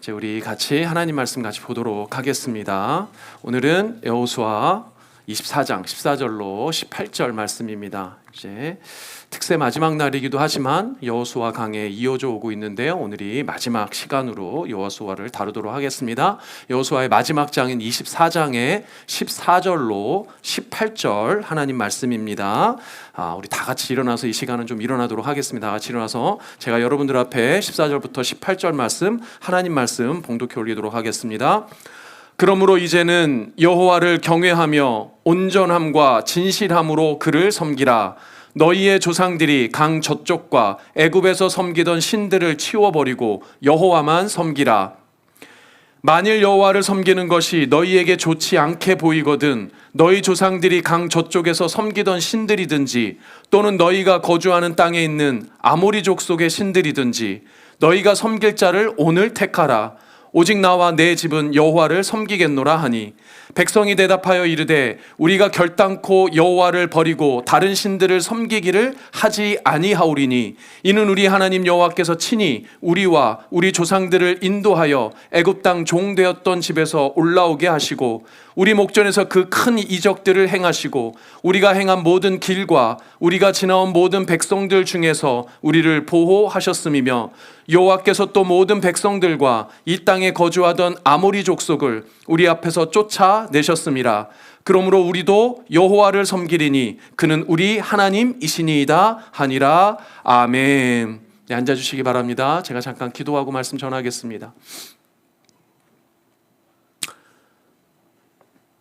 이제 우리 같이 하나님 말씀 같이 보도록 하겠습니다. 오늘은 여호수아 24장 14절로 18절 말씀입니다. 이제 특세 마지막 날이기도 하지만 여호수아 강해 이어져 오고 있는데요. 오늘이 마지막 시간으로 여호수아를 다루도록 하겠습니다. 여호수아의 마지막 장인 24장의 14절로 18절 하나님 말씀입니다. 우리 다 같이 일어나서 이 시간은 좀 일어나도록 하겠습니다. 다 같이 일어나서 제가 여러분들 앞에 14절부터 18절 말씀 하나님 말씀 봉독해 올리도록 하겠습니다. 그러므로 이제는 여호와를 경외하며 온전함과 진실함으로 그를 섬기라. 너희의 조상들이 강 저쪽과 애굽에서 섬기던 신들을 치워버리고 여호와만 섬기라. 만일 여호와를 섬기는 것이 너희에게 좋지 않게 보이거든 너희 조상들이 강 저쪽에서 섬기던 신들이든지 또는 너희가 거주하는 땅에 있는 아모리 족속의 신들이든지 너희가 섬길 자를 오늘 택하라. 오직 나와 내 집은 여호와를 섬기겠노라 하니 백성이 대답하여 이르되 우리가 결단코 여호와를 버리고 다른 신들을 섬기기를 하지 아니하오리니 이는 우리 하나님 여호와께서 친히 우리와 우리 조상들을 인도하여 애굽 땅 종되었던 집에서 올라오게 하시고 우리 목전에서 그 큰 이적들을 행하시고 우리가 행한 모든 길과 우리가 지나온 모든 백성들 중에서 우리를 보호하셨음이며 여호와께서 또 모든 백성들과 이 땅에 거주하던 아모리 족속을 우리 앞에서 쫓아내셨음이라. 그러므로 우리도 여호와를 섬기리니 그는 우리 하나님이시니이다 하니라. 아멘. 네, 앉아주시기 바랍니다. 제가 잠깐 기도하고 말씀 전하겠습니다.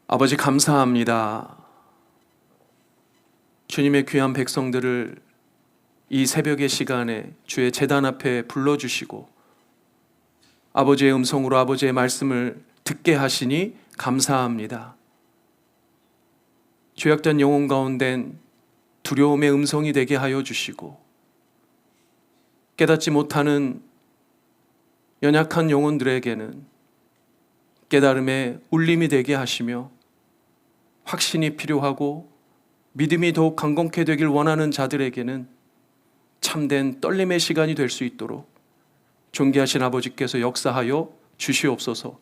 아버지 감사합니다. 주님의 귀한 백성들을 이 새벽의 시간에 주의 제단 앞에 불러주시고 아버지의 음성으로 아버지의 말씀을 듣게 하시니 감사합니다. 죄악된 영혼 가운데는 두려움의 음성이 되게 하여 주시고 깨닫지 못하는 연약한 영혼들에게는 깨달음의 울림이 되게 하시며 확신이 필요하고 믿음이 더욱 강건케 되길 원하는 자들에게는 참된 떨림의 시간이 될 수 있도록 존귀하신 아버지께서 역사하여 주시옵소서.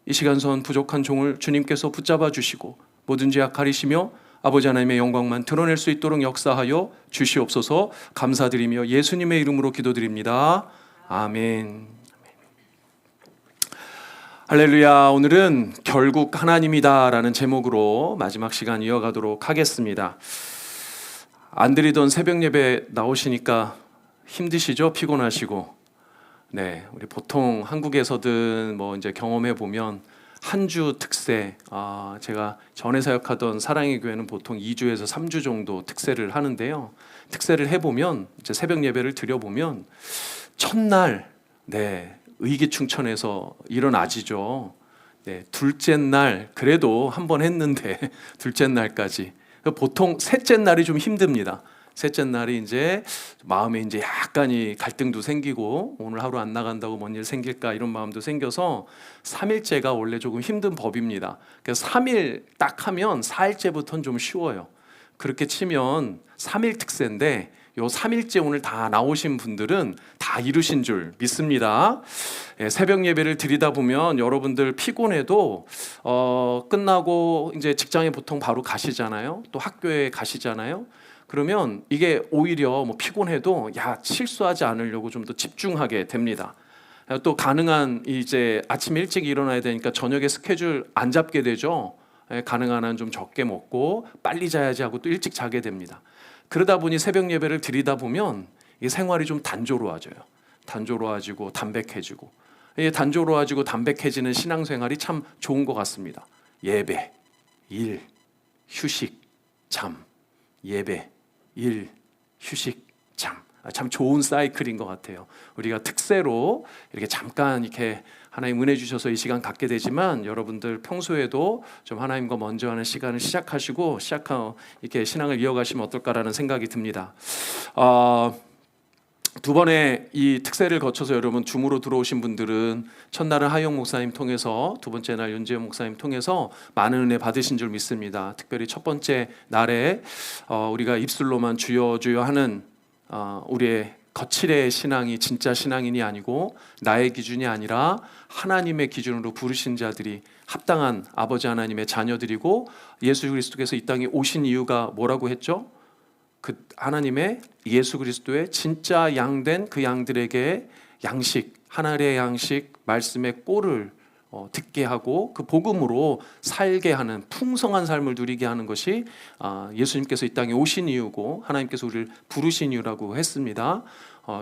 이 시간선 부족한 종을 주님께서 붙잡아 주시고 모든 죄악 가리시며 아버지 하나님의 영광만 드러낼 수 있도록 역사하여 주시옵소서. 감사드리며 예수님의 이름으로 기도드립니다. 아멘. 할렐루야. 오늘은 결국 하나님이다 라는 제목으로 마지막 시간 이어가도록 하겠습니다. 안 드리던 새벽 예배 나오시니까 힘드시죠? 피곤하시고. 네, 우리 보통 한국에서든 뭐 이제 경험해 보면 한 주 특세, 제가 전에 사역하던 사랑의 교회는 보통 2주에서 3주 정도 특세를 하는데요. 특세를 해보면 이제 새벽 예배를 드려보면 첫날, 네, 의기충천해서 일어나지죠. 네, 둘째 날 그래도 한 번 했는데 둘째 날까지 보통 셋째 날이 좀 힘듭니다. 셋째 날이 이제 마음에 이제 약간이 갈등도 생기고 오늘 하루 안 나간다고 뭔 일 생길까 이런 마음도 생겨서 3일째가 원래 조금 힘든 법입니다. 그래서 3일 딱 하면 4일째부터는 좀 쉬워요. 그렇게 치면 3일 특세인데 요 3일째 오늘 다 나오신 분들은 다 이루신 줄 믿습니다. 새벽 예배를 드리다 보면 여러분들 피곤해도 끝나고 이제 직장에 보통 바로 가시잖아요. 또 학교에 가시잖아요. 그러면 이게 오히려 뭐 피곤해도 실수하지 않으려고 좀 더 집중하게 됩니다. 또 가능한 이제 아침 일찍 일어나야 되니까 저녁에 스케줄 안 잡게 되죠. 가능한 한 좀 적게 먹고 빨리 자야지 하고 또 일찍 자게 됩니다. 그러다 보니 새벽 예배를 드리다 보면 이 생활이 좀 단조로워져요. 단조로워지고 담백해지고 단조로워지고 담백해지는 신앙생활이 참 좋은 것 같습니다. 예배, 일, 휴식, 잠. 예배, 일, 휴식, 잠. 참 좋은 사이클인 것 같아요. 우리가 특세로 이렇게 잠깐 이렇게 하나님 은혜 주셔서 이 시간 갖게 되지만 여러분들 평소에도 좀 하나님과 먼저 하는 시간을 시작하시고 이렇게 신앙을 이어가시면 어떨까라는 생각이 듭니다. 두 번의 이 특세를 거쳐서 여러분 줌으로 들어오신 분들은 첫날은 하영 목사님 통해서 두 번째 날 윤재현 목사님 통해서 많은 은혜 받으신 줄 믿습니다. 특별히 첫 번째 날에 우리가 입술로만 주여 주여 하는 우리의 거칠의 신앙이 진짜 신앙인이 아니고 나의 기준이 아니라 하나님의 기준으로 부르신 자들이 합당한 아버지 하나님의 자녀들이고, 예수 그리스도께서 이 땅에 오신 이유가 뭐라고 했죠? 그 하나님의 예수 그리스도의 진짜 양된 그 양들에게 양식, 하늘의 양식, 말씀의 꼴을 듣게 하고 그 복음으로 살게 하는, 풍성한 삶을 누리게 하는 것이 예수님께서 이 땅에 오신 이유고 하나님께서 우리를 부르신 이유라고 했습니다.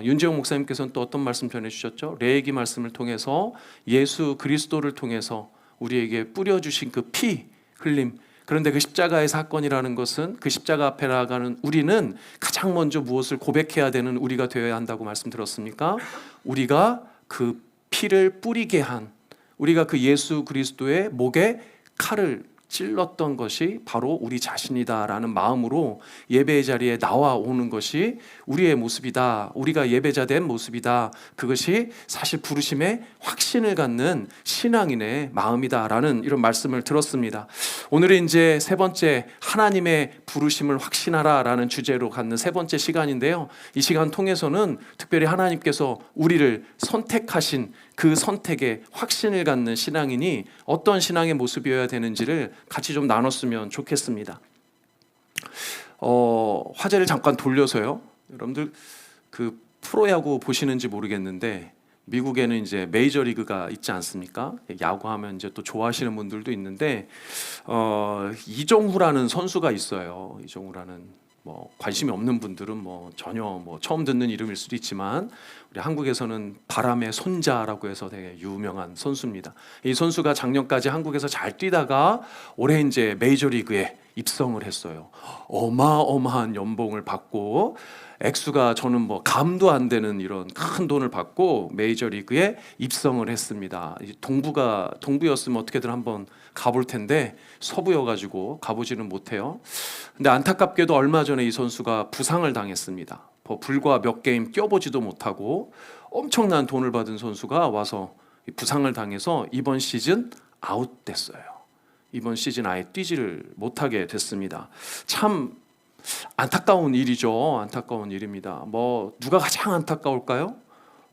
윤재용 목사님께서는 또 어떤 말씀 전해주셨죠? 레위기 말씀을 통해서 예수 그리스도를 통해서 우리에게 뿌려주신 그 피 흘림, 그런데 그 십자가의 사건이라는 것은 그 십자가 앞에 나아가는 우리는 가장 먼저 무엇을 고백해야 되는 우리가 되어야 한다고 말씀드렸습니까? 우리가 그 피를 뿌리게 한, 우리가 그 예수 그리스도의 목에 칼을 찔렀던 것이 바로 우리 자신이다라는 마음으로 예배의 자리에 나와오는 것이 우리의 모습이다, 우리가 예배자된 모습이다, 그것이 사실 부르심의 확신을 갖는 신앙인의 마음이다라는 이런 말씀을 들었습니다. 오늘은 이제 세 번째, 하나님의 부르심을 확신하라라는 주제로 갖는 세 번째 시간인데요, 이 시간 통해서는 특별히 하나님께서 우리를 선택하신 그 선택에 확신을 갖는 신앙인이 어떤 신앙의 모습이어야 되는지를 같이 좀 나눴으면 좋겠습니다. 화제를 잠깐 돌려서요, 여러분들 그 프로야구 보시는지 모르겠는데 미국에는 이제 메이저리그가 있지 않습니까? 야구하면 이제 또 좋아하시는 분들도 있는데 이정후라는 선수가 있어요. 이정후라는, 관심이 없는 분들은 전혀 처음 듣는 이름일 수도 있지만 우리 한국에서는 바람의 손자라고 해서 되게 유명한 선수입니다. 이 선수가 작년까지 한국에서 잘 뛰다가 올해 이제 메이저리그에 입성을 했어요. 어마어마한 연봉을 받고, 액수가 저는 감도 안 되는 이런 큰 돈을 받고 메이저리그에 입성을 했습니다. 동부였으면 어떻게든 한번 가볼 텐데 서부여가지고 가보지는 못해요. 근데 안타깝게도 얼마 전에 이 선수가 부상을 당했습니다. 불과 몇 게임 뛰어보지도 못하고 엄청난 돈을 받은 선수가 와서 부상을 당해서 이번 시즌 아웃됐어요. 이번 시즌 아예 뛰지를 못하게 됐습니다. 참 안타까운 일이죠. 안타까운 일입니다. 누가 가장 안타까울까요?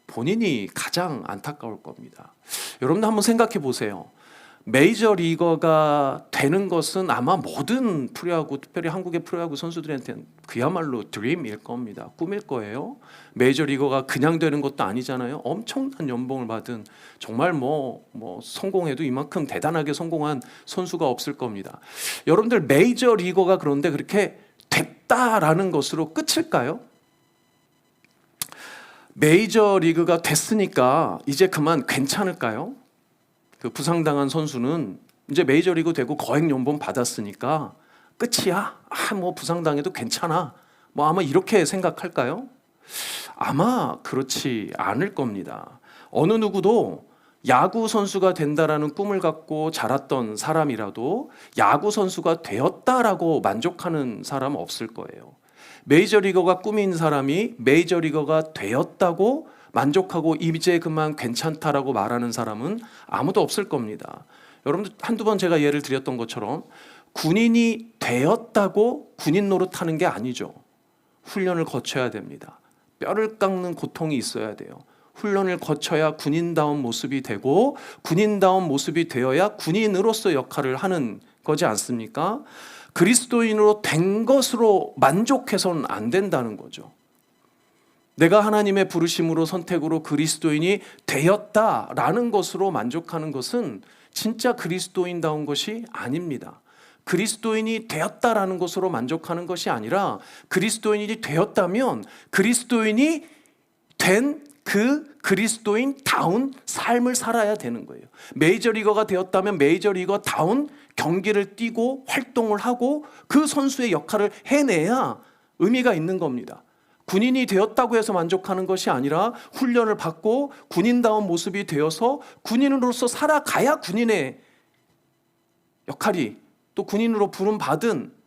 본인이 가장 안타까울 겁니다. 여러분도 한번 생각해 보세요. 메이저리거가 되는 것은 아마 모든 프로야구, 특별히 한국의 프로야구 선수들한테는 그야말로 드림일 겁니다. 꿈일 거예요. 메이저리거가 그냥 되는 것도 아니잖아요. 엄청난 연봉을 받은, 정말 성공해도 이만큼 대단하게 성공한 선수가 없을 겁니다. 여러분들 메이저리거가 그런데 그렇게 됐다라는 것으로 끝일까요? 메이저리그가 됐으니까 이제 그만 괜찮을까요? 그 부상당한 선수는 이제 메이저리그 되고 거액 연봉 받았으니까 끝이야. 부상당해도 괜찮아. 아마 이렇게 생각할까요? 아마 그렇지 않을 겁니다. 어느 누구도 야구 선수가 된다라는 꿈을 갖고 자랐던 사람이라도 야구 선수가 되었다라고 만족하는 사람은 없을 거예요. 메이저리거가 꿈인 사람이 메이저리거가 되었다고 만족하고 이제 그만 괜찮다라고 말하는 사람은 아무도 없을 겁니다. 여러분들 한두 번 제가 예를 드렸던 것처럼 군인이 되었다고 군인 노릇하는 게 아니죠. 훈련을 거쳐야 됩니다. 뼈를 깎는 고통이 있어야 돼요. 훈련을 거쳐야 군인다운 모습이 되고, 군인다운 모습이 되어야 군인으로서 역할을 하는 거지 않습니까? 그리스도인으로 된 것으로 만족해서는 안 된다는 거죠. 내가 하나님의 부르심으로 선택으로 그리스도인이 되었다라는 것으로 만족하는 것은 진짜 그리스도인다운 것이 아닙니다. 그리스도인이 되었다라는 것으로 만족하는 것이 아니라, 그리스도인이 되었다면 그리스도인이 된 그 그리스도인다운 삶을 살아야 되는 거예요. 메이저리거가 되었다면 메이저리거다운 경기를 뛰고 활동을 하고 그 선수의 역할을 해내야 의미가 있는 겁니다. 군인이 되었다고 해서 만족하는 것이 아니라 훈련을 받고 군인다운 모습이 되어서 군인으로서 살아가야 군인의 역할이, 또 군인으로 부름받은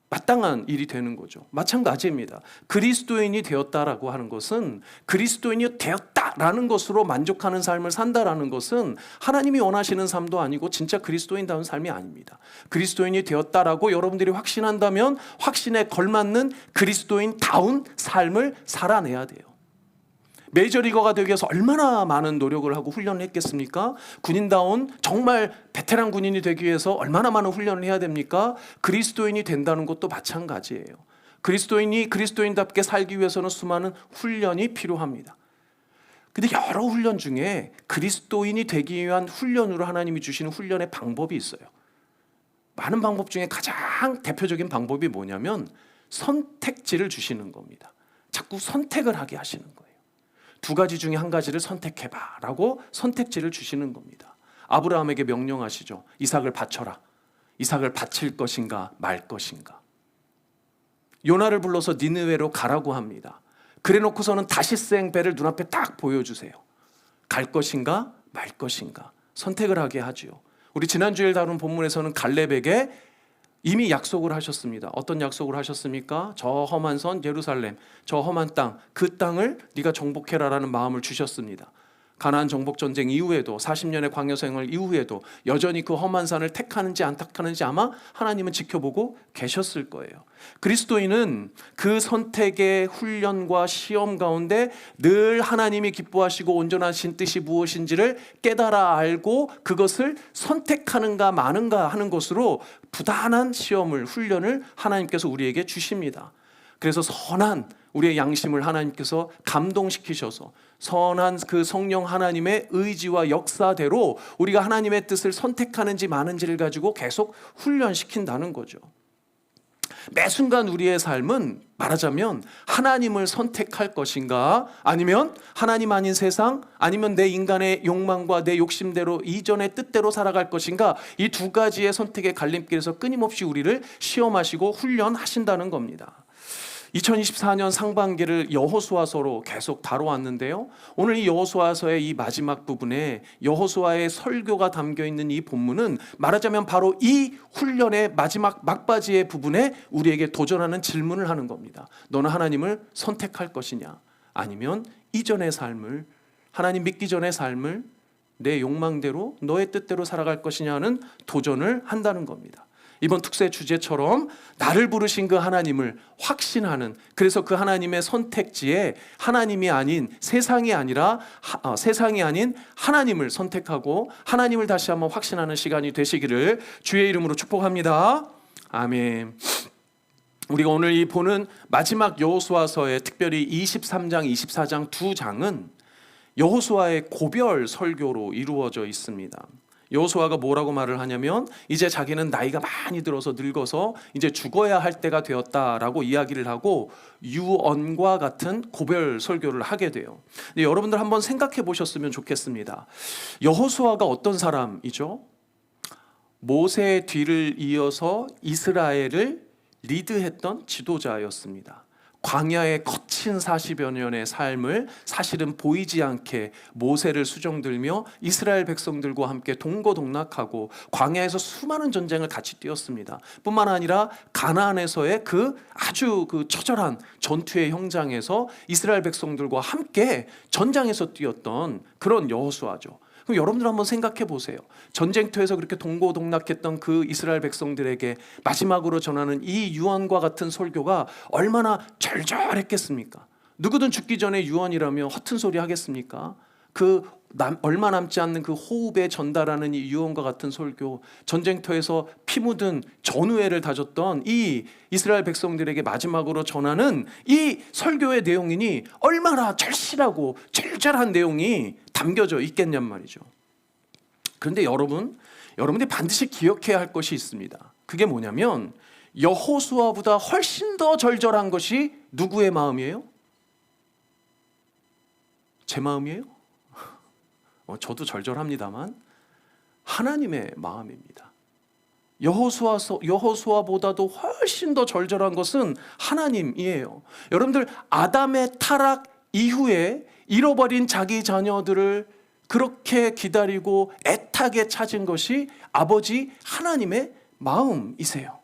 마땅한 일이 되는 거죠. 마찬가지입니다. 그리스도인이 되었다라고 하는 것은, 그리스도인이 되었다라는 것으로 만족하는 삶을 산다라는 것은 하나님이 원하시는 삶도 아니고 진짜 그리스도인다운 삶이 아닙니다. 그리스도인이 되었다라고 여러분들이 확신한다면 확신에 걸맞는 그리스도인다운 삶을 살아내야 돼요. 메이저리거가 되기 위해서 얼마나 많은 노력을 하고 훈련을 했겠습니까? 군인다운 정말 베테랑 군인이 되기 위해서 얼마나 많은 훈련을 해야 됩니까? 그리스도인이 된다는 것도 마찬가지예요. 그리스도인이 그리스도인답게 살기 위해서는 수많은 훈련이 필요합니다. 근데 여러 훈련 중에 그리스도인이 되기 위한 훈련으로 하나님이 주시는 훈련의 방법이 있어요. 많은 방법 중에 가장 대표적인 방법이 뭐냐면 선택지를 주시는 겁니다. 자꾸 선택을 하게 하시는 거예요. 두 가지 중에 한 가지를 선택해봐 라고 선택지를 주시는 겁니다. 아브라함에게 명령하시죠. 이삭을 바쳐라. 이삭을 바칠 것인가 말 것인가. 요나를 불러서 니느웨로 가라고 합니다. 그래 놓고서는 다시생 배를 눈앞에 딱 보여주세요. 갈 것인가 말 것인가 선택을 하게 하지요. 우리 지난주에 다룬 본문에서는 갈렙에게 이미 약속을 하셨습니다. 어떤 약속을 하셨습니까? 저 험한 선 예루살렘, 저 험한 땅, 그 땅을 네가 정복해라라는 마음을 주셨습니다. 가나안 정복 전쟁 이후에도 40년의 광야 생활 이후에도 여전히 그 험한 산을 택하는지 안 택하는지 아마 하나님은 지켜보고 계셨을 거예요. 그리스도인은 그 선택의 훈련과 시험 가운데 늘 하나님이 기뻐하시고 온전하신 뜻이 무엇인지를 깨달아 알고 그것을 선택하는가 마는가 하는 것으로 부단한 시험을 훈련을 하나님께서 우리에게 주십니다. 그래서 선한 우리의 양심을 하나님께서 감동시키셔서 선한 그 성령 하나님의 의지와 역사대로 우리가 하나님의 뜻을 선택하는지 마는지를 가지고 계속 훈련시킨다는 거죠. 매 순간 우리의 삶은 말하자면 하나님을 선택할 것인가 아니면 하나님 아닌 세상 아니면 내 인간의 욕망과 내 욕심대로 이전의 뜻대로 살아갈 것인가 이 두 가지의 선택의 갈림길에서 끊임없이 우리를 시험하시고 훈련하신다는 겁니다. 2024년 상반기를 여호수아서로 계속 다뤄왔는데요. 오늘 이 여호수아서의 이 마지막 부분에 여호수아의 설교가 담겨있는 이 본문은 말하자면 바로 이 훈련의 마지막 막바지의 부분에 우리에게 도전하는 질문을 하는 겁니다. 너는 하나님을 선택할 것이냐 아니면 이전의 삶을 하나님 믿기 전의 삶을 내 욕망대로 너의 뜻대로 살아갈 것이냐는 도전을 한다는 겁니다. 이번 특세 주제처럼 나를 부르신 그 하나님을 확신하는 그래서 그 하나님의 선택지에 하나님이 아닌 세상이 아니라 세상이 아닌 하나님을 선택하고 하나님을 다시 한번 확신하는 시간이 되시기를 주의 이름으로 축복합니다. 아멘. 우리가 오늘 이 보는 마지막 여호수아서의 특별히 23장, 24장 두 장은 여호수아의 고별 설교로 이루어져 있습니다. 여호수아가 뭐라고 말을 하냐면 이제 자기는 나이가 많이 들어서 늙어서 이제 죽어야 할 때가 되었다라고 이야기를 하고 유언과 같은 고별 설교를 하게 돼요. 근데 여러분들 한번 생각해 보셨으면 좋겠습니다. 여호수아가 어떤 사람이죠? 모세의 뒤를 이어서 이스라엘을 리드했던 지도자였습니다. 광야의 거친 40여 년의 삶을 사실은 보이지 않게 모세를 수종들며 이스라엘 백성들과 함께 동고동락하고 광야에서 수많은 전쟁을 같이 뛰었습니다. 뿐만 아니라 가나안에서의 그 아주 그 처절한 전투의 현장에서 이스라엘 백성들과 함께 전장에서 뛰었던 그런 여호수아죠. 그럼 여러분들 한번 생각해 보세요. 전쟁터에서 그렇게 동고동락했던 그 이스라엘 백성들에게 마지막으로 전하는 이 유언과 같은 설교가 얼마나 절절했겠습니까? 누구든 죽기 전에 유언이라며 허튼 소리 하겠습니까? 얼마 남지 않는 그 호흡에 전달하는 이 유언과 같은 설교, 전쟁터에서 피 묻은 전우회를 다졌던 이 이스라엘 백성들에게 마지막으로 전하는 이 설교의 내용이니 얼마나 절실하고 절절한 내용이 담겨져 있겠냔 말이죠. 그런데 여러분들이 반드시 기억해야 할 것이 있습니다. 그게 뭐냐면 여호수아보다 훨씬 더 절절한 것이 누구의 마음이에요? 제 마음이에요? 저도 절절합니다만 하나님의 마음입니다. 여호수아보다도 훨씬 더 절절한 것은 하나님이에요. 여러분들 아담의 타락 이후에 잃어버린 자기 자녀들을 그렇게 기다리고 애타게 찾은 것이 아버지 하나님의 마음이세요.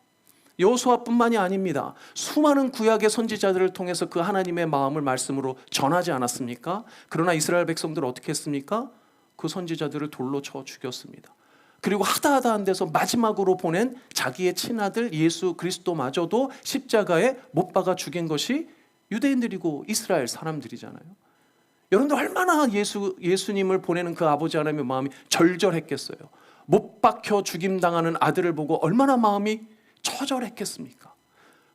여호수아뿐만이 아닙니다. 수많은 구약의 선지자들을 통해서 그 하나님의 마음을 말씀으로 전하지 않았습니까? 그러나 이스라엘 백성들은 어떻게 했습니까? 그 선지자들을 돌로 쳐 죽였습니다. 그리고 하다한 데서 마지막으로 보낸 자기의 친아들 예수 그리스도마저도 십자가에 못 박아 죽인 것이 유대인들이고 이스라엘 사람들이잖아요. 여러분들 얼마나 예수님을 보내는 그 아버지 하나님의 마음이 절절했겠어요. 못 박혀 죽임당하는 아들을 보고 얼마나 마음이 처절했겠습니까?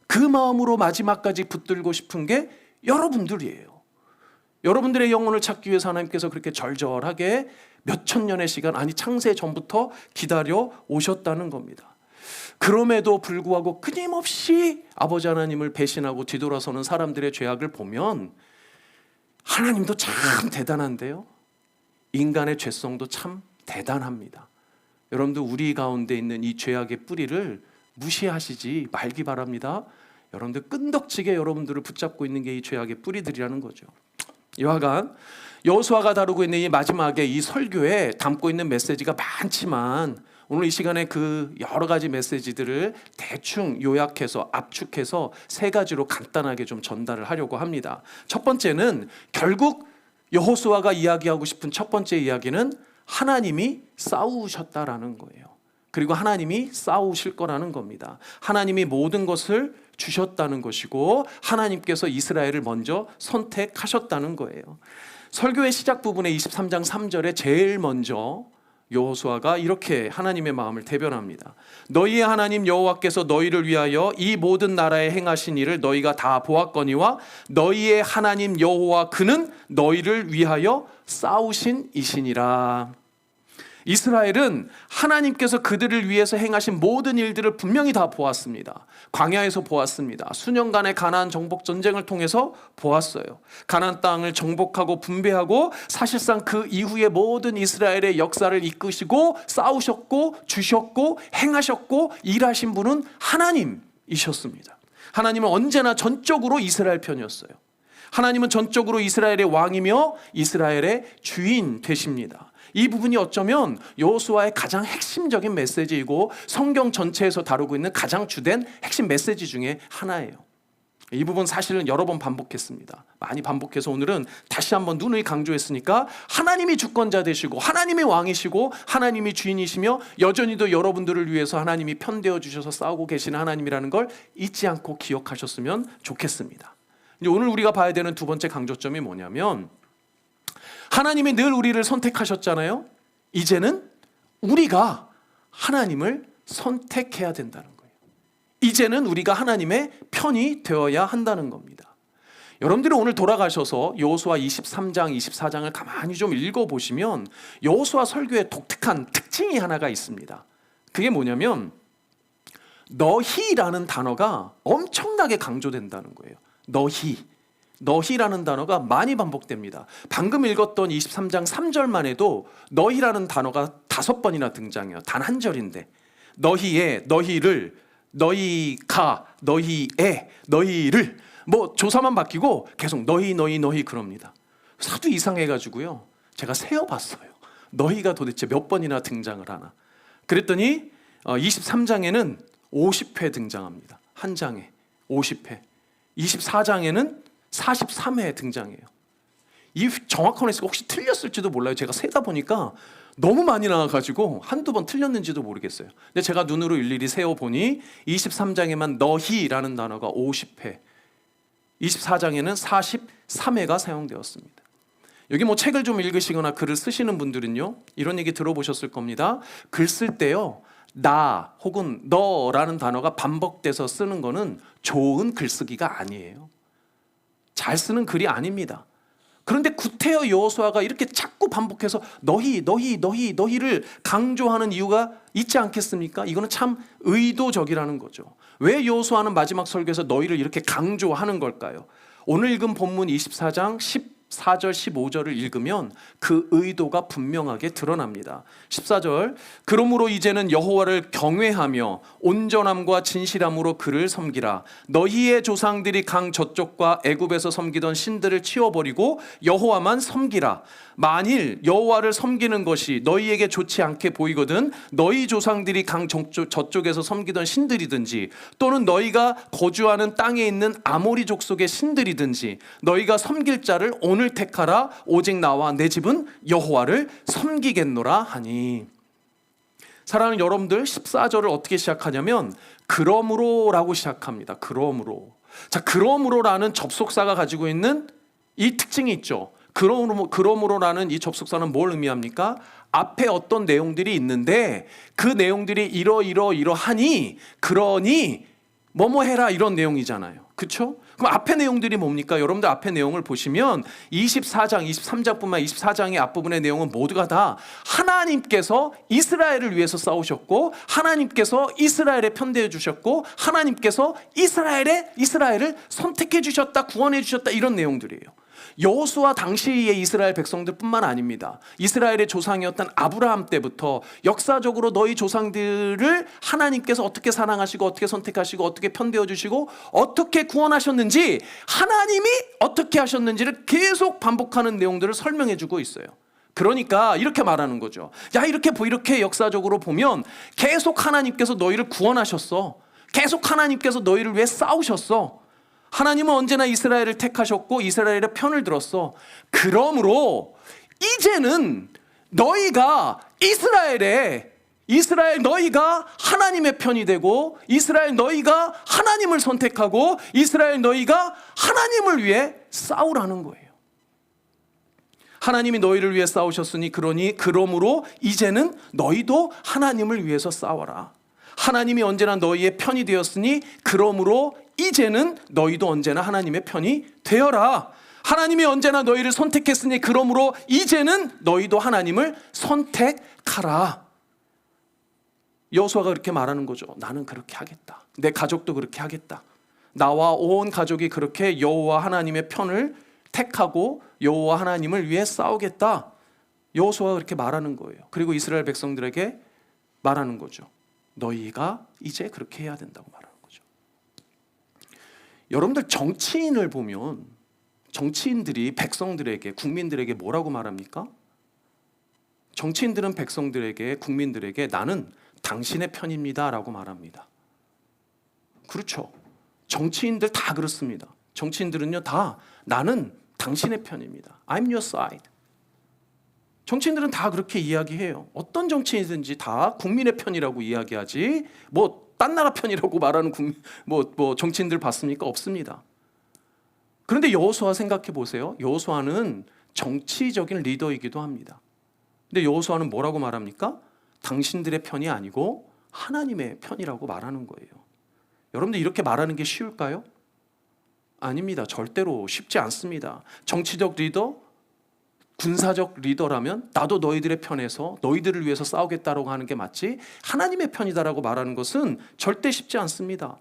그 마음으로 마지막까지 붙들고 싶은 게 여러분들이에요. 여러분들의 영혼을 찾기 위해서 하나님께서 그렇게 절절하게 몇천 년의 시간, 아니 창세 전부터 기다려 오셨다는 겁니다. 그럼에도 불구하고 끊임없이 아버지 하나님을 배신하고 뒤돌아서는 사람들의 죄악을 보면 하나님도 참 대단한데요, 인간의 죄성도 참 대단합니다. 여러분들 우리 가운데 있는 이 죄악의 뿌리를 무시하시지 말기 바랍니다. 여러분들 끈덕지게 여러분들을 붙잡고 있는 게 이 죄악의 뿌리들이라는 거죠. 여하간 여호수아가 다루고 있는 이 마지막에 이 설교에 담고 있는 메시지가 많지만 오늘 이 시간에 그 여러 가지 메시지들을 대충 요약해서 압축해서 세 가지로 간단하게 좀 전달을 하려고 합니다. 첫 번째는 결국 여호수아가 이야기하고 싶은 첫 번째 이야기는 하나님이 싸우셨다라는 거예요. 그리고 하나님이 싸우실 거라는 겁니다. 하나님이 모든 것을 주셨다는 것이고 하나님께서 이스라엘을 먼저 선택하셨다는 거예요. 설교의 시작 부분에 23장 3절에 제일 먼저 여호수아가 이렇게 하나님의 마음을 대변합니다. 너희의 하나님 여호와께서 너희를 위하여 이 모든 나라에 행하신 일을 너희가 다 보았거니와 너희의 하나님 여호와 그는 너희를 위하여 싸우신 이시니라. 이스라엘은 하나님께서 그들을 위해서 행하신 모든 일들을 분명히 다 보았습니다. 광야에서 보았습니다. 수년간의 가나안 정복 전쟁을 통해서 보았어요. 가나안 땅을 정복하고 분배하고 사실상 그 이후의 모든 이스라엘의 역사를 이끄시고 싸우셨고 주셨고 행하셨고 일하신 분은 하나님이셨습니다. 하나님은 언제나 전적으로 이스라엘 편이었어요. 하나님은 전적으로 이스라엘의 왕이며 이스라엘의 주인 되십니다. 이 부분이 어쩌면 여호수아의 가장 핵심적인 메시지이고 성경 전체에서 다루고 있는 가장 주된 핵심 메시지 중에 하나예요. 이 부분 사실은 여러 번 반복했습니다. 많이 반복해서 오늘은 다시 한번 누누이 강조했으니까 하나님이 주권자 되시고 하나님이 왕이시고 하나님이 주인이시며 여전히도 여러분들을 위해서 하나님이 편되어 주셔서 싸우고 계시는 하나님이라는 걸 잊지 않고 기억하셨으면 좋겠습니다. 이제 오늘 우리가 봐야 되는 두 번째 강조점이 뭐냐면 하나님이 늘 우리를 선택하셨잖아요. 이제는 우리가 하나님을 선택해야 된다는 거예요. 이제는 우리가 하나님의 편이 되어야 한다는 겁니다. 여러분들이 오늘 돌아가셔서 여호수아 23장, 24장을 가만히 좀 읽어보시면 여호수아 설교의 독특한 특징이 하나가 있습니다. 그게 뭐냐면 너희라는 단어가 엄청나게 강조된다는 거예요. 너희라는 단어가 많이 반복됩니다. 방금 읽었던 23장 3절만 해도 너희라는 단어가 5번이나 등장해요. 단 한 절인데 너희의, 너희를, 너희가, 너희의, 너희를 뭐 조사만 바뀌고 계속 너희 그럽니다. 하도 이상해가지고요 제가 세어봤어요. 너희가 도대체 몇 번이나 등장을 하나. 그랬더니 23장에는 50회 등장합니다. 한 장에 50회. 24장에는 43회 등장해요. 이 정확한 횟수가 혹시 틀렸을지도 몰라요. 제가 세다 보니까 너무 많이 나와가지고 한두 번 틀렸는지도 모르겠어요. 근데 제가 눈으로 일일이 세어보니 23장에만 너희라는 단어가 50회, 24장에는 43회가 사용되었습니다. 여기 뭐 책을 좀 읽으시거나 글을 쓰시는 분들은요 이런 얘기 들어보셨을 겁니다. 글 쓸 때요 나 혹은 너라는 단어가 반복돼서 쓰는 거는 좋은 글쓰기가 아니에요. 잘 쓰는 글이 아닙니다. 그런데 구태여 여호수아가 이렇게 자꾸 반복해서 너희를 강조하는 이유가 있지 않겠습니까? 이거는 참 의도적이라는 거죠. 왜 여호수아는 마지막 설교에서 너희를 이렇게 강조하는 걸까요? 오늘 읽은 본문 24장 14절 15절을 읽으면 그 의도가 분명하게 드러납니다. 14절 그러므로 이제는 여호와를 경외하며 온전함과 진실함으로 그를 섬기라. 너희의 조상들이 강 저쪽과 애굽에서 섬기던 신들을 치워버리고 여호와만 섬기라. 만일 여호와를 섬기는 것이 너희에게 좋지 않게 보이거든 너희 조상들이 강 저쪽에서 섬기던 신들이든지 또는 너희가 거주하는 땅에 있는 아모리 족속의 신들이든지 너희가 섬길 자를 오늘 택하라. 오직 나와 내 집은 여호와를 섬기겠노라 하니. 사랑하는 여러분들 14절을 어떻게 시작하냐면 그러므로라고 시작합니다. 그러므로. 자, 그러므로라는 접속사가 가지고 있는 이 특징이 있죠. 그러므로라는 이 접속사는 뭘 의미합니까? 앞에 어떤 내용들이 있는데 그 내용들이 이러하니 그러니 뭐뭐 해라 이런 내용이잖아요. 그렇죠? 그럼 앞에 내용들이 뭡니까? 여러분들 앞에 내용을 보시면 24장, 23장뿐만 24장의 앞부분의 내용은 모두가 다 하나님께서 이스라엘을 위해서 싸우셨고 하나님께서 이스라엘에 편대해 주셨고 하나님께서 이스라엘을 선택해 주셨다, 구원해 주셨다 이런 내용들이에요. 여호수아 당시의 이스라엘 백성들뿐만 아닙니다. 이스라엘의 조상이었던 아브라함 때부터 역사적으로 너희 조상들을 하나님께서 어떻게 사랑하시고 어떻게 선택하시고 어떻게 편대해 주시고 어떻게 구원하셨는지 하나님이 어떻게 하셨는지를 계속 반복하는 내용들을 설명해 주고 있어요. 그러니까 이렇게 말하는 거죠. 야, 이렇게 역사적으로 보면 계속 하나님께서 너희를 구원하셨어. 계속 하나님께서 너희를 위해 싸우셨어. 하나님은 언제나 이스라엘을 택하셨고 이스라엘의 편을 들었어. 그러므로 이제는 너희가 이스라엘 너희가 하나님의 편이 되고 이스라엘 너희가 하나님을 선택하고 이스라엘 너희가 하나님을 위해 싸우라는 거예요. 하나님이 너희를 위해 싸우셨으니 그러므로 이제는 너희도 하나님을 위해서 싸워라. 하나님이 언제나 너희의 편이 되었으니 그러므로 이제는 너희도 언제나 하나님의 편이 되어라. 하나님이 언제나 너희를 선택했으니 그러므로 이제는 너희도 하나님을 선택하라. 여호수아가 그렇게 말하는 거죠. 나는 그렇게 하겠다. 내 가족도 그렇게 하겠다. 나와 온 가족이 그렇게 여호와 하나님의 편을 택하고 여호와 하나님을 위해 싸우겠다. 여호수아가 그렇게 말하는 거예요. 그리고 이스라엘 백성들에게 말하는 거죠. 너희가 이제 그렇게 해야 된다고 말하는 거죠. 여러분들 정치인을 보면 정치인들이 백성들에게 국민들에게 뭐라고 말합니까? 정치인들은 백성들에게 국민들에게 나는 당신의 편입니다 라고 말합니다. 그렇죠. 정치인들 다 그렇습니다. 정치인들은요 다 나는 당신의 편입니다. I'm your side. 정치인들은 다 그렇게 이야기해요. 어떤 정치인이든지 다 국민의 편이라고 이야기하지 딴 나라 편이라고 말하는 정치인들 봤습니까? 없습니다. 그런데 여호수아 생각해 보세요. 여호수아는 정치적인 리더이기도 합니다. 근데 여호수아는 뭐라고 말합니까? 당신들의 편이 아니고 하나님의 편이라고 말하는 거예요. 여러분들 이렇게 말하는 게 쉬울까요? 아닙니다. 절대로 쉽지 않습니다. 정치적 리더, 군사적 리더라면 나도 너희들의 편에서 너희들을 위해서 싸우겠다라고 하는 게 맞지 하나님의 편이다라고 말하는 것은 절대 쉽지 않습니다.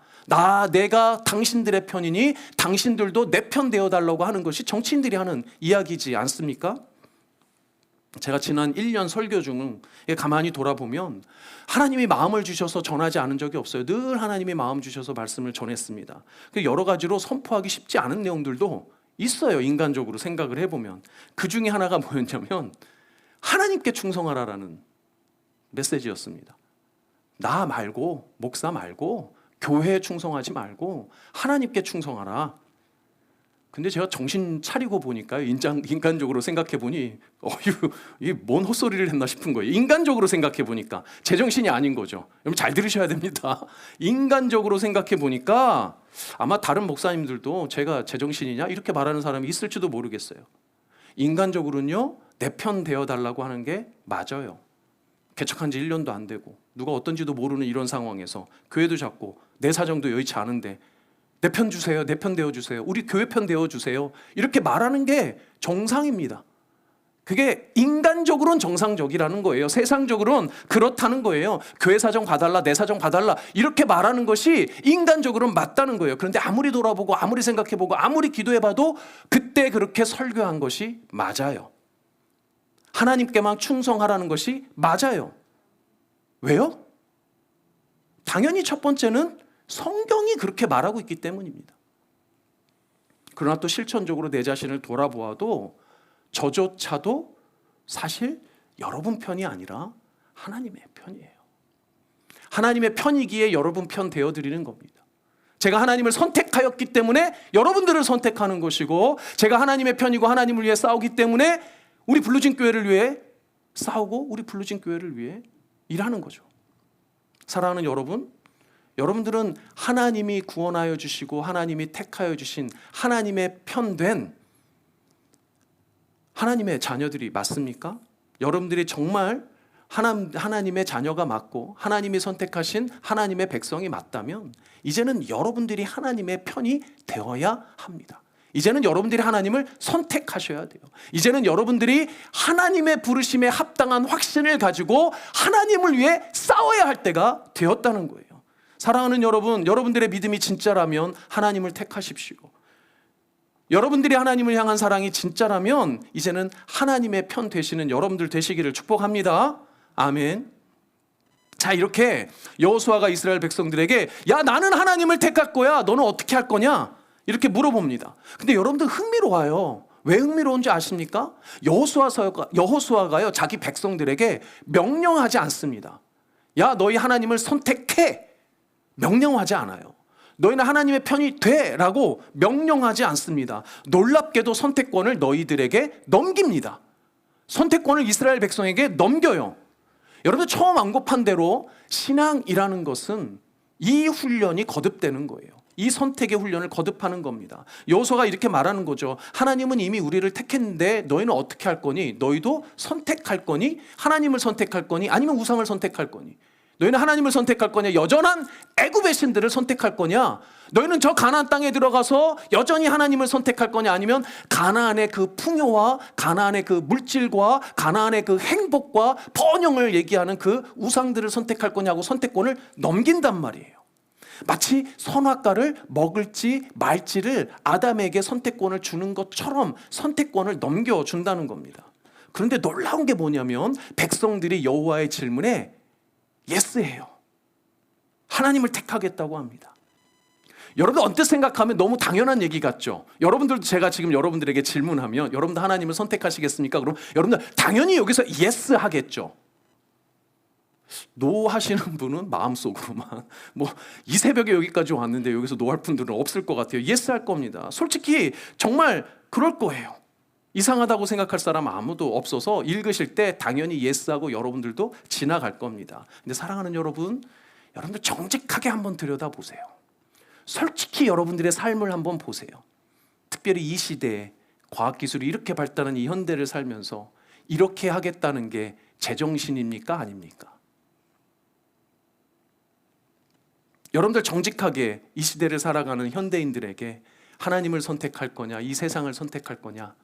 내가 당신들의 편이니 당신들도 내 편 되어달라고 하는 것이 정치인들이 하는 이야기지 않습니까? 제가 지난 1년 설교 중 가만히 돌아보면 하나님이 마음을 주셔서 전하지 않은 적이 없어요. 늘 하나님이 마음 주셔서 말씀을 전했습니다. 여러 가지로 선포하기 쉽지 않은 내용들도 있어요. 인간적으로 생각을 해보면. 그 중에 하나가 뭐였냐면 하나님께 충성하라라는 메시지였습니다. 나 말고 목사 말고 교회에 충성하지 말고 하나님께 충성하라. 근데 제가 정신 차리고 보니까 인간적으로 생각해 보니 이게 뭔 헛소리를 했나 싶은 거예요. 인간적으로 생각해 보니까 제정신이 아닌 거죠. 여러분 잘 들으셔야 됩니다. 인간적으로 생각해 보니까 아마 다른 목사님들도 제가 제정신이냐 이렇게 말하는 사람이 있을지도 모르겠어요. 인간적으로는요 내 편 되어달라고 하는 게 맞아요. 개척한 지 1년도 안 되고 누가 어떤지도 모르는 이런 상황에서 교회도 작고 내 사정도 여의치 않은데 내 편 주세요. 내 편 되어주세요. 우리 교회 편 되어주세요. 이렇게 말하는 게 정상입니다. 그게 인간적으로는 정상적이라는 거예요. 세상적으로는 그렇다는 거예요. 교회 사정 봐달라, 내 사정 봐달라 이렇게 말하는 것이 인간적으로는 맞다는 거예요. 그런데 아무리 돌아보고 아무리 생각해보고 아무리 기도해봐도 그때 그렇게 설교한 것이 맞아요. 하나님께만 충성하라는 것이 맞아요. 왜요? 당연히 첫 번째는 성경이 그렇게 말하고 있기 때문입니다. 그러나 또 실천적으로 내 자신을 돌아보아도 저조차도 사실 여러분 편이 아니라 하나님의 편이에요. 하나님의 편이기에 여러분 편 되어드리는 겁니다. 제가 하나님을 선택하였기 때문에 여러분들을 선택하는 것이고 제가 하나님의 편이고 하나님을 위해 싸우기 때문에 우리 블루진 교회를 위해 싸우고 우리 블루진 교회를 위해 일하는 거죠. 사랑하는 여러분, 여러분들은 하나님이 구원하여 주시고 하나님이 택하여 주신 하나님의 편된 하나님의 자녀들이 맞습니까? 여러분들이 정말 하나님의 자녀가 맞고 하나님이 선택하신 하나님의 백성이 맞다면 이제는 여러분들이 하나님의 편이 되어야 합니다. 이제는 여러분들이 하나님을 선택하셔야 돼요. 이제는 여러분들이 하나님의 부르심에 합당한 확신을 가지고 하나님을 위해 싸워야 할 때가 되었다는 거예요. 사랑하는 여러분, 여러분들의 믿음이 진짜라면 하나님을 택하십시오. 여러분들이 하나님을 향한 사랑이 진짜라면 이제는 하나님의 편 되시는 여러분들 되시기를 축복합니다. 아멘. 자, 이렇게 여호수아가 이스라엘 백성들에게 야, 나는 하나님을 택할 거야. 너는 어떻게 할 거냐? 이렇게 물어봅니다. 근데 여러분들 흥미로워요. 왜 흥미로운지 아십니까? 여호수아가요, 자기 백성들에게 명령하지 않습니다. 야, 너희 하나님을 선택해. 명령하지 않아요. 너희는 하나님의 편이 돼 라고 명령하지 않습니다. 놀랍게도 선택권을 너희들에게 넘깁니다. 선택권을 이스라엘 백성에게 넘겨요. 여러분들 처음 언급한 대로 신앙이라는 것은 이 훈련이 거듭되는 거예요. 이 선택의 훈련을 거듭하는 겁니다. 여호수아가 이렇게 말하는 거죠. 하나님은 이미 우리를 택했는데 너희는 어떻게 할 거니? 너희도 선택할 거니? 하나님을 선택할 거니? 아니면 우상을 선택할 거니? 너희는 하나님을 선택할 거냐? 여전한 애굽의 신들을 선택할 거냐? 너희는 저 가나안 땅에 들어가서 여전히 하나님을 선택할 거냐? 아니면 가나안의 그 풍요와 가나안의 그 물질과 가나안의 그 행복과 번영을 얘기하는 그 우상들을 선택할 거냐고 선택권을 넘긴단 말이에요. 마치 선악과를 먹을지 말지를 아담에게 선택권을 주는 것처럼 선택권을 넘겨준다는 겁니다. 그런데 놀라운 게 뭐냐면 백성들이 여호와의 질문에 예스해요. 하나님을 택하겠다고 합니다. 여러분 언뜻 생각하면 너무 당연한 얘기 같죠? 여러분들도 제가 지금 여러분들에게 질문하면 여러분도 하나님을 선택하시겠습니까? 그럼 여러분들 당연히 여기서 예스 하겠죠. 노 하시는 분은 마음속으로만 이 새벽에 여기까지 왔는데 여기서 노 할 분들은 없을 것 같아요. 예스 할 겁니다. 솔직히 정말 그럴 거예요. 이상하다고 생각할 사람 아무도 없어서 읽으실 때 당연히 예스하고 여러분들도 지나갈 겁니다. 근데 사랑하는 여러분들 정직하게 한번 들여다보세요. 솔직히 여러분들의 삶을 한번 보세요. 특별히 이 시대에 과학기술이 이렇게 발달한 이 현대를 살면서 이렇게 하겠다는 게 제정신입니까? 아닙니까? 여러분들 정직하게 이 시대를 살아가는 현대인들에게 하나님을 선택할 거냐, 이 세상을 선택할 거냐,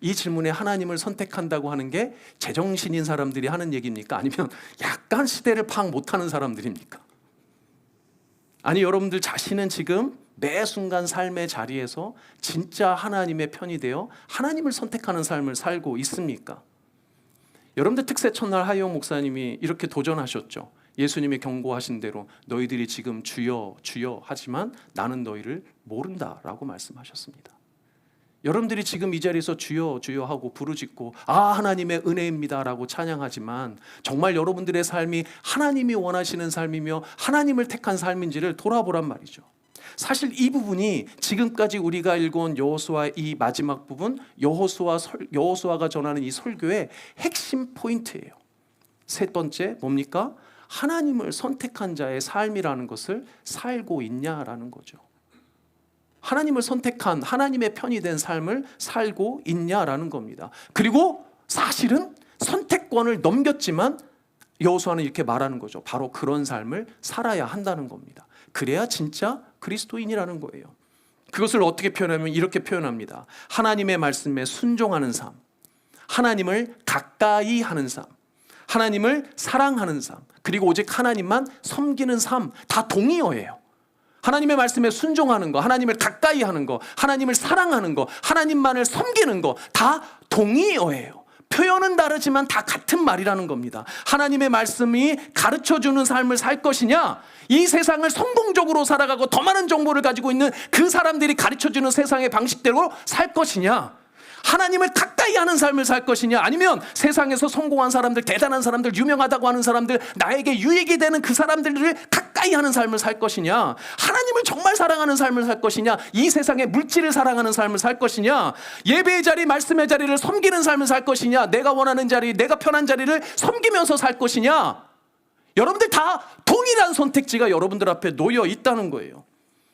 이 질문에 하나님을 선택한다고 하는 게 제정신인 사람들이 하는 얘기입니까? 아니면 약간 시대를 파악 못하는 사람들입니까? 아니, 여러분들 자신은 지금 매 순간 삶의 자리에서 진짜 하나님의 편이 되어 하나님을 선택하는 삶을 살고 있습니까? 여러분들 특세 첫날 하이영 목사님이 이렇게 도전하셨죠. 예수님이 경고하신 대로 너희들이 지금 주여 주여 하지만 나는 너희를 모른다라고 말씀하셨습니다. 여러분들이 지금 이 자리에서 주여 주여 하고 부르짖고 하나님의 은혜입니다라고 찬양하지만 정말 여러분들의 삶이 하나님이 원하시는 삶이며 하나님을 택한 삶인지를 돌아보란 말이죠. 사실 이 부분이 지금까지 우리가 읽어온 여호수아의 이 마지막 부분, 여호수아가 전하는 이 설교의 핵심 포인트예요. 세 번째 뭡니까? 하나님을 선택한 자의 삶이라는 것을 살고 있냐라는 거죠. 하나님을 선택한 하나님의 편이 된 삶을 살고 있냐라는 겁니다. 그리고 사실은 선택권을 넘겼지만 여호수아는 이렇게 말하는 거죠. 바로 그런 삶을 살아야 한다는 겁니다. 그래야 진짜 그리스도인이라는 거예요. 그것을 어떻게 표현하면 이렇게 표현합니다. 하나님의 말씀에 순종하는 삶, 하나님을 가까이 하는 삶, 하나님을 사랑하는 삶, 그리고 오직 하나님만 섬기는 삶, 다 동의어예요. 하나님의 말씀에 순종하는 거, 하나님을 가까이 하는 거, 하나님을 사랑하는 거, 하나님만을 섬기는 거 다 동의어예요. 표현은 다르지만 다 같은 말이라는 겁니다. 하나님의 말씀이 가르쳐주는 삶을 살 것이냐, 이 세상을 성공적으로 살아가고 더 많은 정보를 가지고 있는 그 사람들이 가르쳐주는 세상의 방식대로 살 것이냐, 하나님을 가까이 하는 삶을 살 것이냐, 아니면 세상에서 성공한 사람들, 대단한 사람들, 유명하다고 하는 사람들, 나에게 유익이 되는 그 사람들을 가까이 하는 삶을 살 것이냐, 하나님을 정말 사랑하는 삶을 살 것이냐, 이 세상의 물질을 사랑하는 삶을 살 것이냐, 예배의 자리, 말씀의 자리를 섬기는 삶을 살 것이냐, 내가 원하는 자리, 내가 편한 자리를 섬기면서 살 것이냐, 여러분들 다 동일한 선택지가 여러분들 앞에 놓여 있다는 거예요.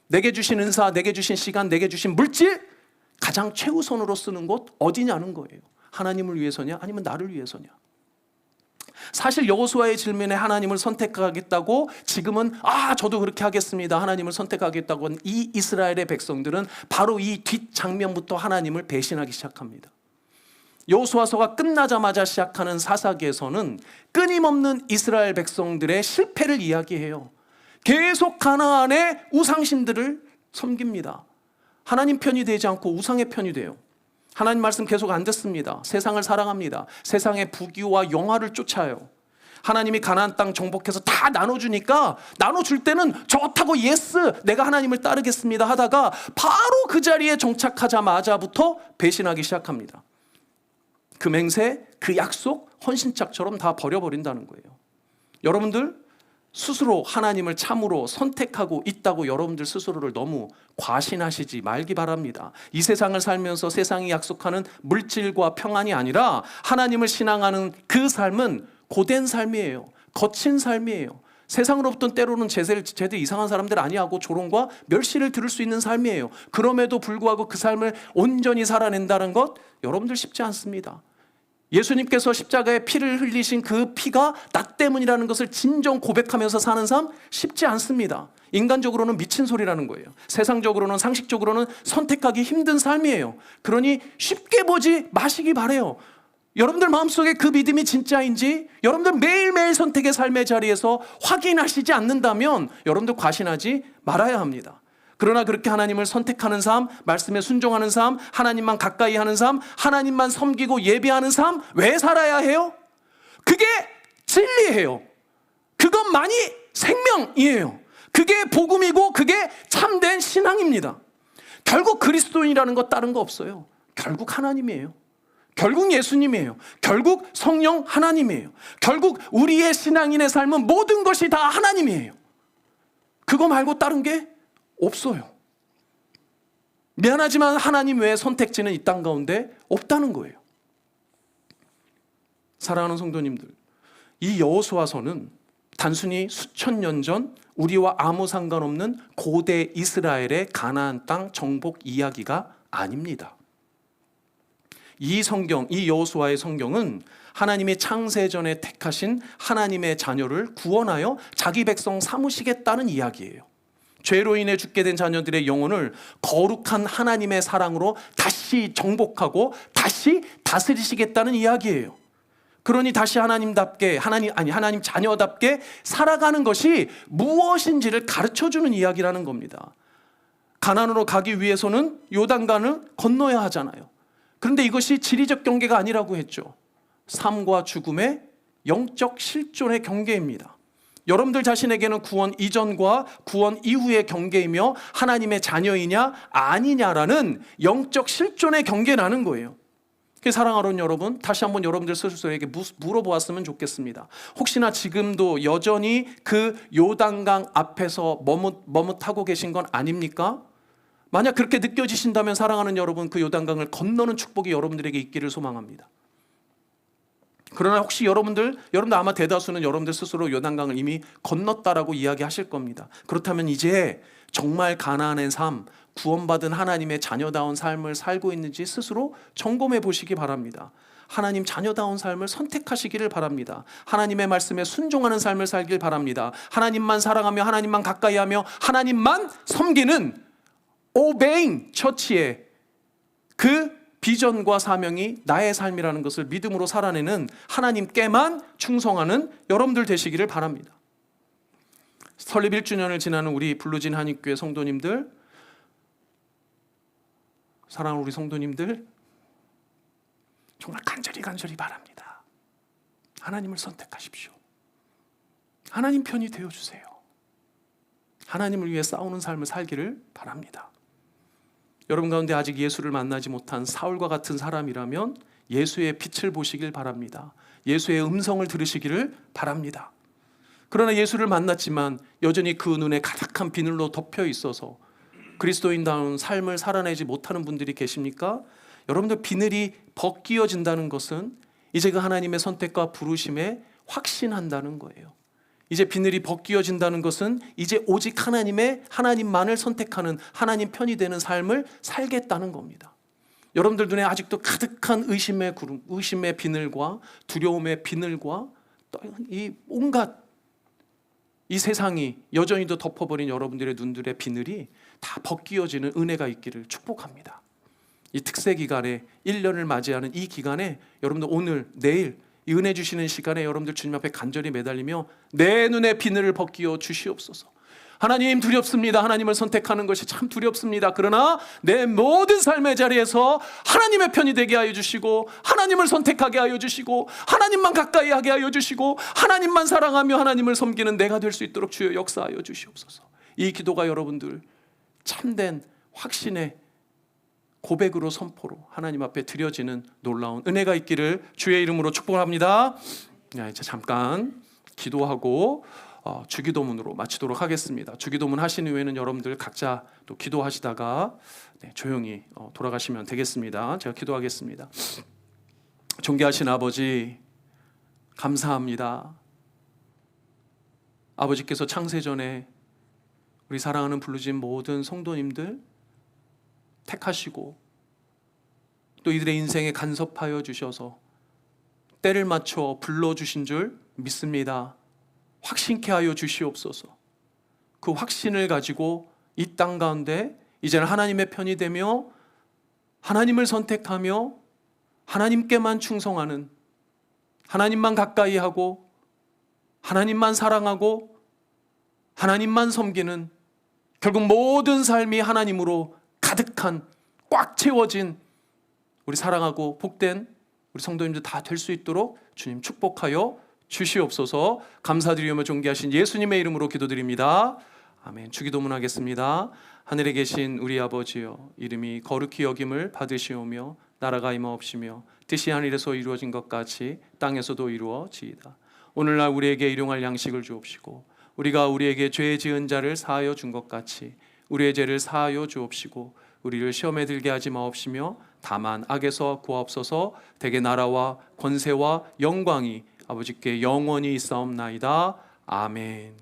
내게 주신 은사, 내게 주신 시간, 내게 주신 물질, 가장 최우선으로 쓰는 곳 어디냐는 거예요. 하나님을 위해서냐? 아니면 나를 위해서냐? 사실 여호수아의 질문에 하나님을 선택하겠다고 지금은 저도 그렇게 하겠습니다, 하나님을 선택하겠다고 한 이 이스라엘의 백성들은 바로 이 뒷장면부터 하나님을 배신하기 시작합니다. 여호수아서가 끝나자마자 시작하는 사사기에서는 끊임없는 이스라엘 백성들의 실패를 이야기해요. 계속 가나안의 우상신들을 섬깁니다. 하나님 편이 되지 않고 우상의 편이 돼요. 하나님 말씀 계속 안 듣습니다. 세상을 사랑합니다. 세상의 부귀와 영화를 쫓아요. 하나님이 가나안 땅 정복해서 다 나눠주니까 나눠줄 때는 좋다고 예스, 내가 하나님을 따르겠습니다 하다가 바로 그 자리에 정착하자마자부터 배신하기 시작합니다. 그 맹세, 그 약속, 헌신짝처럼 다 버려버린다는 거예요. 여러분들 스스로 하나님을 참으로 선택하고 있다고 여러분들 스스로를 너무 과신하시지 말기 바랍니다. 이 세상을 살면서 세상이 약속하는 물질과 평안이 아니라 하나님을 신앙하는 그 삶은 고된 삶이에요. 거친 삶이에요. 세상으로부터 때로는 제대 이상한 사람들 아니하고 조롱과 멸시를 들을 수 있는 삶이에요. 그럼에도 불구하고 그 삶을 온전히 살아낸다는 것 여러분들 쉽지 않습니다. 예수님께서 십자가에 피를 흘리신 그 피가 나 때문이라는 것을 진정 고백하면서 사는 삶 쉽지 않습니다. 인간적으로는 미친 소리라는 거예요. 세상적으로는, 상식적으로는 선택하기 힘든 삶이에요. 그러니 쉽게 보지 마시기 바래요. 여러분들 마음속에 그 믿음이 진짜인지 여러분들 매일매일 선택의 삶의 자리에서 확인하시지 않는다면 여러분들 과신하지 말아야 합니다. 그러나 그렇게 하나님을 선택하는 삶, 말씀에 순종하는 삶, 하나님만 가까이 하는 삶, 하나님만 섬기고 예배하는 삶, 왜 살아야 해요? 그게 진리예요. 그것만이 생명이에요. 그게 복음이고 그게 참된 신앙입니다. 결국 그리스도인이라는 것 다른 거 없어요. 결국 하나님이에요. 결국 예수님이에요. 결국 성령 하나님이에요. 결국 우리의 신앙인의 삶은 모든 것이 다 하나님이에요. 그거 말고 다른 게 없어요. 미안하지만 하나님 외에 선택지는 이 땅 가운데 없다는 거예요. 사랑하는 성도님들, 이 여호수아서는 단순히 수천 년 전 우리와 아무 상관없는 고대 이스라엘의 가나안 땅 정복 이야기가 아닙니다. 이 성경, 이 여호수아의 성경은 하나님의 창세전에 택하신 하나님의 자녀를 구원하여 자기 백성 삼으시겠다는 이야기예요. 죄로 인해 죽게 된 자녀들의 영혼을 거룩한 하나님의 사랑으로 다시 정복하고 다시 다스리시겠다는 이야기예요. 그러니 다시 하나님답게, 하나님 자녀답게 살아가는 것이 무엇인지를 가르쳐주는 이야기라는 겁니다. 가나안으로 가기 위해서는 요단강을 건너야 하잖아요. 그런데 이것이 지리적 경계가 아니라고 했죠. 삶과 죽음의 영적 실존의 경계입니다. 여러분들 자신에게는 구원 이전과 구원 이후의 경계이며 하나님의 자녀이냐 아니냐라는 영적 실존의 경계라는 거예요. 사랑하는 여러분, 다시 한번 여러분들 스스로에게 물어보았으면 좋겠습니다. 혹시나 지금도 여전히 그 요단강 앞에서 머뭇하고 계신 건 아닙니까? 만약 그렇게 느껴지신다면 사랑하는 여러분, 그 요단강을 건너는 축복이 여러분들에게 있기를 소망합니다. 그러나 혹시 여러분들 아마 대다수는 여러분들 스스로 요단강을 이미 건넜다라고 이야기하실 겁니다. 그렇다면 이제 정말 가나안의 삶, 구원받은 하나님의 자녀다운 삶을 살고 있는지 스스로 점검해 보시기 바랍니다. 하나님 자녀다운 삶을 선택하시기를 바랍니다. 하나님의 말씀에 순종하는 삶을 살길 바랍니다. 하나님만 사랑하며 하나님만 가까이하며 하나님만 섬기는 오베잉 처치의 그 비전과 사명이 나의 삶이라는 것을 믿음으로 살아내는 하나님께만 충성하는 여러분들 되시기를 바랍니다. 설립 1주년을 지나는 우리 블루진 한인교회 성도님들, 사랑하는 우리 성도님들, 정말 간절히 바랍니다. 하나님을 선택하십시오. 하나님 편이 되어주세요. 하나님을 위해 싸우는 삶을 살기를 바랍니다. 여러분 가운데 아직 예수를 만나지 못한 사울과 같은 사람이라면 예수의 빛을 보시길 바랍니다. 예수의 음성을 들으시기를 바랍니다. 그러나 예수를 만났지만 여전히 그 눈에 가득한 비늘로 덮여 있어서 그리스도인다운 삶을 살아내지 못하는 분들이 계십니까? 여러분들 비늘이 벗기어진다는 것은 이제 그 하나님의 선택과 부르심에 확신한다는 거예요. 이제 비늘이 벗기어진다는 것은 이제 오직 하나님만을 선택하는 하나님 편이 되는 삶을 살겠다는 겁니다. 여러분들 눈에 아직도 가득한 의심의 구름, 의심의 비늘과 두려움의 비늘과 또 이 온갖 이 세상이 여전히도 덮어버린 여러분들의 눈들의 비늘이 다 벗기어지는 은혜가 있기를 축복합니다. 이 특세 기간에 1년을 맞이하는 이 기간에 여러분들 오늘 내일 이 은혜 주시는 시간에 여러분들 주님 앞에 간절히 매달리며 내 눈의 비늘을 벗기어 주시옵소서. 하나님, 두렵습니다. 하나님을 선택하는 것이 참 두렵습니다. 그러나 내 모든 삶의 자리에서 하나님의 편이 되게 하여 주시고, 하나님을 선택하게 하여 주시고, 하나님만 가까이 하게 하여 주시고, 하나님만 사랑하며 하나님을 섬기는 내가 될 수 있도록 주여 역사하여 주시옵소서. 이 기도가 여러분들 참된 확신의 고백으로, 선포로 하나님 앞에 드려지는 놀라운 은혜가 있기를 주의 이름으로 축복합니다. 이제 잠깐 기도하고 주기도문으로 마치도록 하겠습니다. 주기도문 하신 이후에는 여러분들 각자 또 기도하시다가 조용히 돌아가시면 되겠습니다. 제가 기도하겠습니다. 존귀하신 아버지, 감사합니다. 아버지께서 창세전에 우리 사랑하는 부르짖은 모든 성도님들 택하시고 또 이들의 인생에 간섭하여 주셔서 때를 맞춰 불러주신 줄 믿습니다. 확신케 하여 주시옵소서. 그 확신을 가지고 이 땅 가운데 이제는 하나님의 편이 되며 하나님을 선택하며 하나님께만 충성하는, 하나님만 가까이 하고 하나님만 사랑하고 하나님만 섬기는, 결국 모든 삶이 하나님으로 가득한, 꽉 채워진 우리 사랑하고 복된 우리 성도님들 다 될 수 있도록 주님 축복하여 주시옵소서. 감사드리며 존귀하신 예수님의 이름으로 기도드립니다. 아멘. 주기도문 하겠습니다. 하늘에 계신 우리 아버지여, 이름이 거룩히 여김을 받으시오며 나라가 임하옵시며 뜻이 하늘에서 이루어진 것 같이 땅에서도 이루어지이다. 오늘날 우리에게 일용할 양식을 주옵시고 우리가 우리에게 죄 지은 자를 사하여 준 것 같이 우리의 죄를 사하여 주옵시고 우리를 시험에 들게 하지 마옵시며 다만 악에서 구하옵소서. 대개 나라와 권세와 영광이 아버지께 영원히 있사옵나이다. 아멘.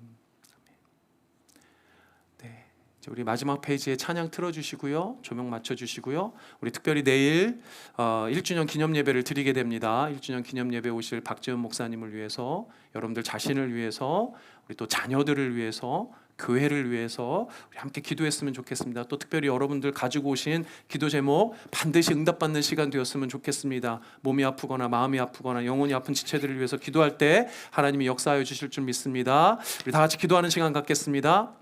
네, 우리 마지막 페이지에 찬양 틀어주시고요, 조명 맞춰주시고요. 우리 특별히 내일 1주년 기념 예배를 드리게 됩니다. 1주년 기념 예배 오실 박재훈 목사님을 위해서, 여러분들 자신을 위해서, 우리 또 자녀들을 위해서, 교회를 위해서 우리 함께 기도했으면 좋겠습니다. 또 특별히 여러분들 가지고 오신 기도 제목 반드시 응답받는 시간 되었으면 좋겠습니다. 몸이 아프거나 마음이 아프거나 영혼이 아픈 지체들을 위해서 기도할 때 하나님이 역사하여 주실 줄 믿습니다. 우리 다 같이 기도하는 시간 갖겠습니다.